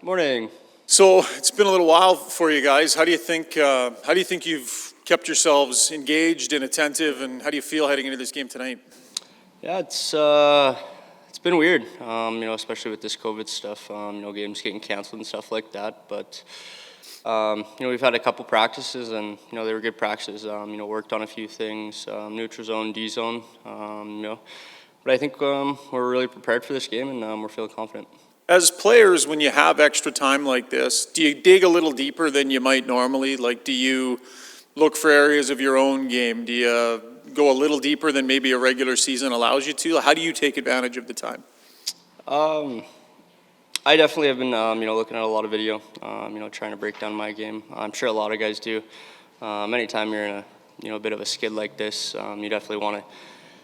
Morning. So it's been a little while for you guys. How do you think you've kept yourselves engaged and attentive, and how do you feel heading into this game tonight? Yeah, it's been weird, especially with this COVID stuff, games getting canceled and stuff like that. But, we've had a couple practices and, they were good practices. Worked on a few things, neutral zone, D zone, But I think we're really prepared for this game and we're feeling confident. As players, when you have extra time like this, do you dig a little deeper than you might normally? Like, do you look for areas of your own game? Do you go a little deeper than maybe a regular season allows you to? How do you take advantage of the time? I definitely have been, looking at a lot of video, trying to break down my game. I'm sure a lot of guys do. Anytime you're in a bit of a skid like this, you definitely want to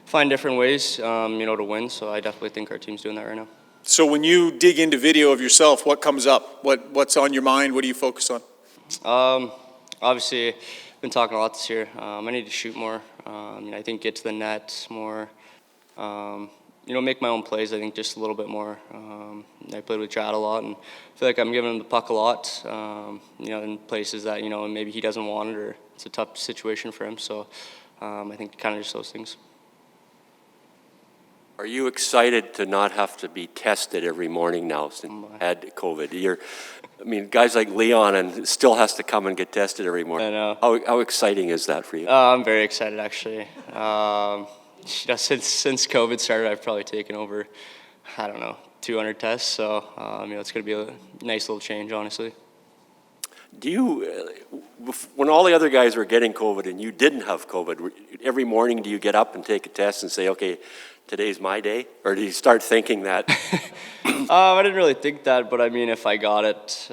find different ways, to win. So I definitely think our team's doing that right now. So when you dig into video of yourself, what comes up? What's on your mind? What do you focus on? Obviously, been talking a lot this year. I need to shoot more. I think get to the net more. Make my own plays. I think just a little bit more. I played with Chad a lot, and I feel like I'm giving him the puck a lot. In places that maybe he doesn't want it, or it's a tough situation for him. So I think kind of just those things. Are you excited to not have to be tested every morning now since you had COVID? Guys like Leon and still has to come and get tested every morning. I know. How exciting is that for you? I'm very excited, actually. Since COVID started, I've probably taken over, 200 tests. So, it's going to be a nice little change, honestly. Do you, when all the other guys were getting COVID and you didn't have COVID, every morning do you get up and take a test and say, okay, today's my day? Or do you start thinking that? I didn't really think that, but if I got it,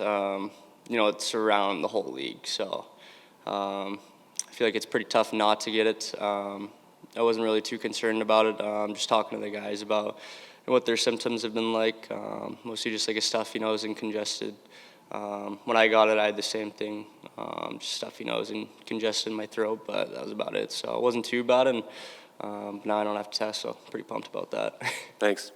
it's around the whole league. So I feel like it's pretty tough not to get it. I wasn't really too concerned about it. Just talking to the guys about what their symptoms have been like. Mostly just like a stuffy nose and congested. When I got it, I had the same thing, just stuffy nose and congested in my throat, but that was about it. So it wasn't too bad, and now I don't have to test, so I'm pretty pumped about that. Thanks.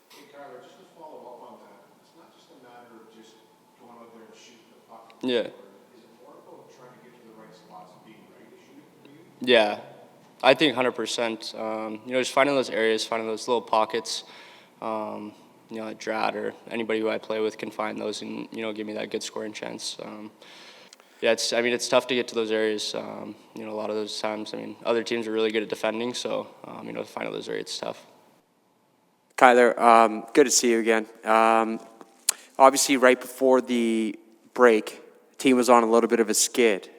Hey, Kailer, just to follow up on that, it's not just a matter of just going out there and shooting the puck. Yeah. Is it more about trying to get to the right spots and being ready to shoot it for you? Yeah, I think 100%. Just finding those areas, finding those little pockets. At Drat or anybody who I play with can find those and, give me that good scoring chance. It's tough to get to those areas. A lot of those times, other teams are really good at defending, so, to find those areas, it's tough. Kailer, good to see you again. Obviously, right before the break, the team was on a little bit of a skid.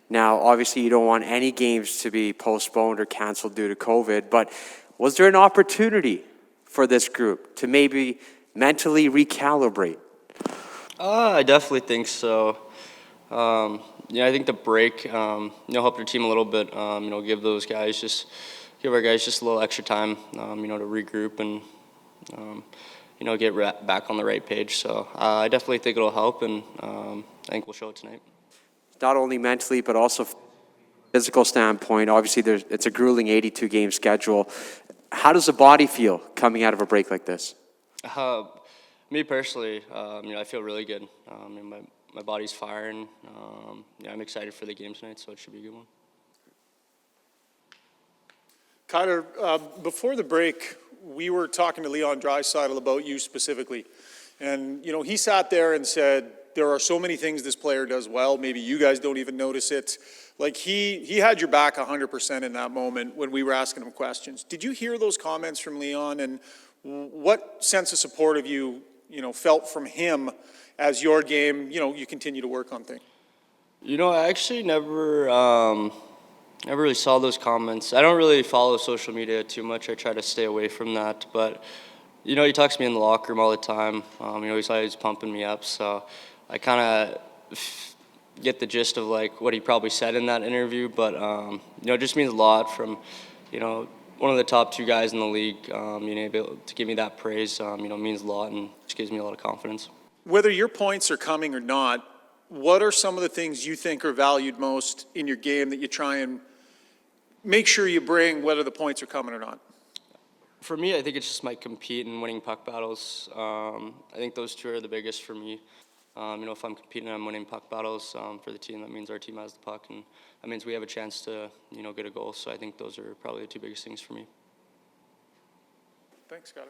Now, obviously, you don't want any games to be postponed or canceled due to COVID, but was there an opportunity for this group to maybe mentally recalibrate? I definitely think so. I think the break, helped our team a little bit. Give our guys just a little extra time, to regroup and, get back on the right page. So I definitely think it'll help, and I think we'll show it tonight. Not only mentally, but also physical standpoint. Obviously, it's a grueling 82-game schedule. How does the body feel coming out of a break like this? Me personally, I feel really good. My body's firing. I'm excited for the game tonight, so it should be a good one. Kailer, before the break, we were talking to Leon Draisaitl about you specifically. And, he sat there and said, there are so many things this player does well. Maybe you guys don't even notice it. Like, he had your back 100% in that moment when we were asking him questions. Did you hear those comments from Leon, and what sense of support have you, felt from him as your game, you continue to work on things? I actually never really saw those comments. I don't really follow social media too much. I try to stay away from that. But, he talks to me in the locker room all the time. He's always pumping me up. So I kind of get the gist of what he probably said in that interview, but it just means a lot from one of the top two guys in the league. Being able to give me that praise means a lot, and just gives me a lot of confidence. Whether your points are coming or not, what are some of the things you think are valued most in your game that you try and make sure you bring, whether the points are coming or not? For me, I think it's just my compete and winning puck battles. I think those two are the biggest for me. If I'm competing and I'm winning puck battles for the team, that means our team has the puck, and that means we have a chance to, get a goal. So I think those are probably the two biggest things for me. Thanks, Kailer.